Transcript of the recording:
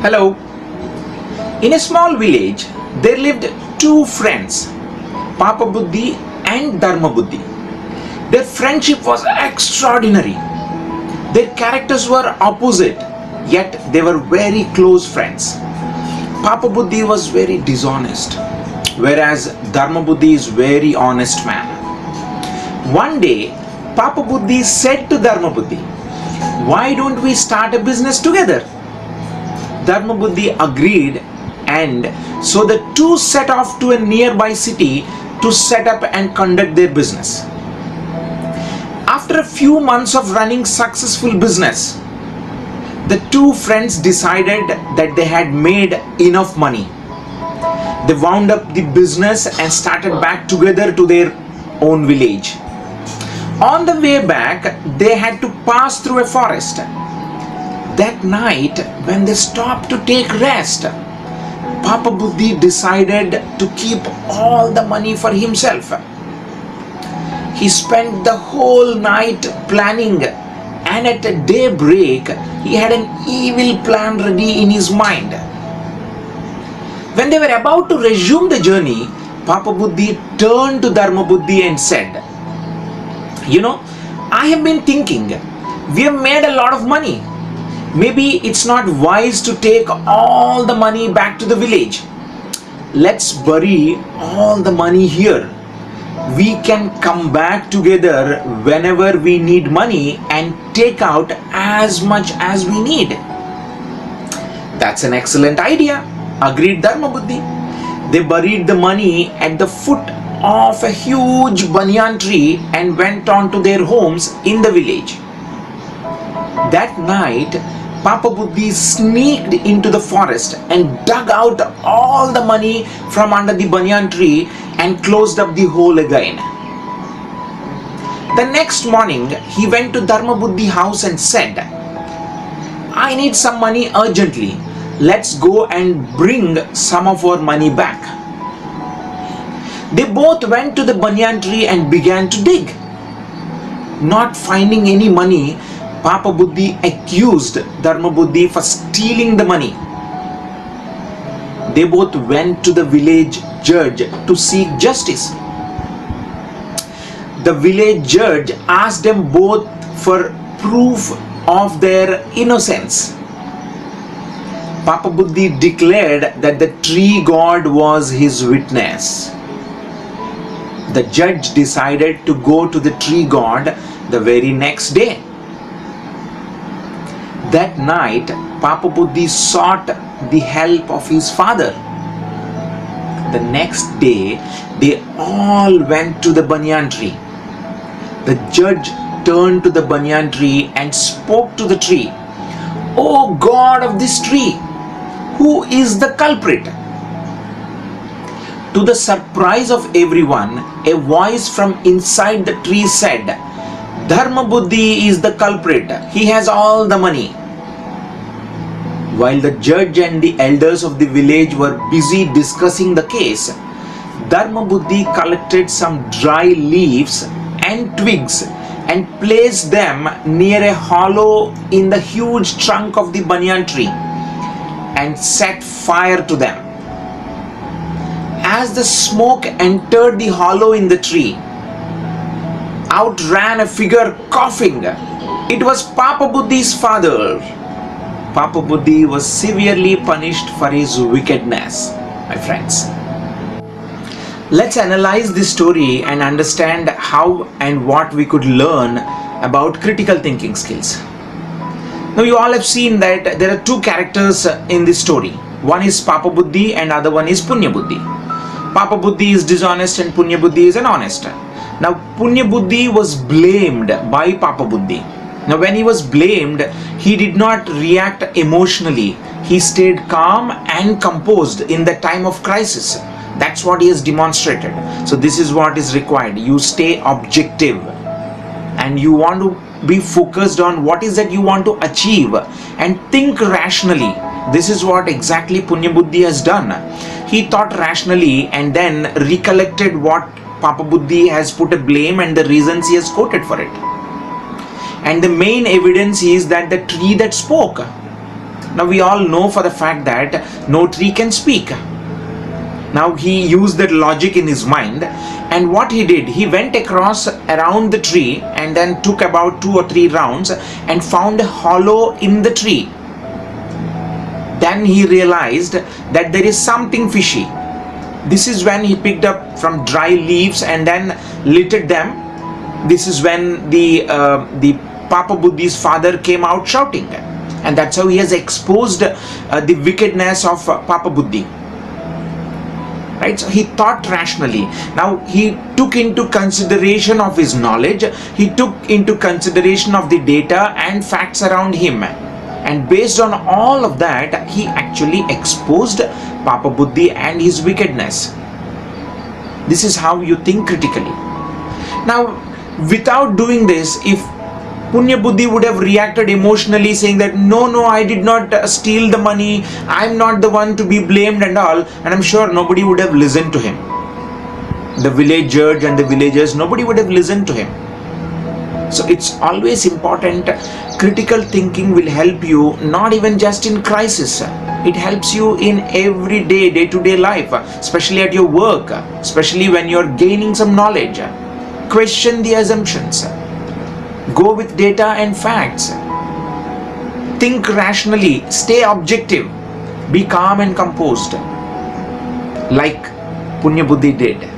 Hello. In a small village, there lived two friends, Paap Buddhi and Dharma Buddhi. Their friendship was extraordinary. Their characters were opposite, yet they were very close friends. Paap Buddhi was very dishonest, whereas Dharma Buddhi is very honest man. One day, Paap Buddhi said to Dharma Buddhi, "Why don't we start a business together?" Dharma Buddhi agreed, and so the two set off to a nearby city to set up and conduct their business. After a few months of running successful business, the two friends decided that they had made enough money. They wound up the business and started back together to their own village. On the way back, they had to pass through a forest. That night, when they stopped to take rest, Paap Buddhi decided to keep all the money for himself. He spent the whole night planning, and at daybreak, he had an evil plan ready in his mind. When they were about to resume the journey, Paap Buddhi turned to Dharma Buddhi and said, I have been thinking, we have made a lot of money. Maybe it's not wise to take all the money back to the village. Let's bury all the money here. We can come back together whenever we need money and take out as much as we need. That's an excellent idea, agreed Dharma Buddhi. They buried the money at the foot of a huge banyan tree and went on to their homes in the village. That night, Paap Buddhi sneaked into the forest and dug out all the money from under the banyan tree and closed up the hole again. The next morning, he went to Dharma Buddhi's house and said, I need some money urgently. Let's go and bring some of our money back. They both went to the banyan tree and began to dig. Not finding any money, Paap Buddhi accused Dharma Buddhi for stealing the money. They both went to the village judge to seek justice. The village judge asked them both for proof of their innocence. Paap Buddhi declared that the tree god was his witness. The judge decided to go to the tree god the very next day. That night, Paap Buddhi sought the help of his father. The next day, they all went to the banyan tree. The judge turned to the banyan tree and spoke to the tree. "O God of this tree, who is the culprit?" To the surprise of everyone, a voice from inside the tree said, "Dharma Buddhi is the culprit. He has all the money." While the judge and the elders of the village were busy discussing the case, Dharma Buddhi collected some dry leaves and twigs and placed them near a hollow in the huge trunk of the banyan tree and set fire to them. As the smoke entered the hollow in the tree, out ran a figure coughing. It was Paap Buddhi's father. Paap Buddhi was severely punished for his wickedness, my friends. Let's analyze this story and understand how and what we could learn about critical thinking skills. Now you all have seen that there are two characters in this story. One is Paap Buddhi and other one is Punya Buddhi. Paap Buddhi is dishonest and Punya Buddhi is an honest. Now Punya Buddhi was blamed by Paap Buddhi. Now when he was blamed, he did not react emotionally. He stayed calm and composed in the time of crisis. That's what he has demonstrated. So this is what is required. You stay objective and you want to be focused on what is that you want to achieve and think rationally. This is what exactly Punya Buddhi has done. He thought rationally and then recollected what Paap Buddhi has put a blame and the reasons he has quoted for it. And the main evidence is that the tree that spoke. Now we all know for the fact that no tree can speak. Now he used that logic in his mind, and what he did, he went across around the tree and then took about 2 or 3 rounds and found a hollow in the tree. Then he realized that there is something fishy. This is when he picked up from dry leaves and then littered them. This is when the Paap Buddhi's father came out shouting, and that's how he has exposed the wickedness of Paap Buddhi. Right? So he thought rationally. Now he took into consideration of his knowledge, he took into consideration of the data and facts around him. And based on all of that, he actually exposed Paap Buddhi and his wickedness. This is how you think critically. Now, without doing this, if Punya Buddhi would have reacted emotionally saying that no, I did not steal the money, I'm not the one to be blamed and all, and I'm sure nobody would have listened to him. The village judge and the villagers, nobody would have listened to him. So it's always important. Critical thinking will help you, not even just in crisis. It helps you in everyday, day-to-day life, especially at your work, especially when you're gaining some knowledge. Question the assumptions. Go with data and facts. Think rationally. Stay objective. Be calm and composed, like Punya Buddhi did.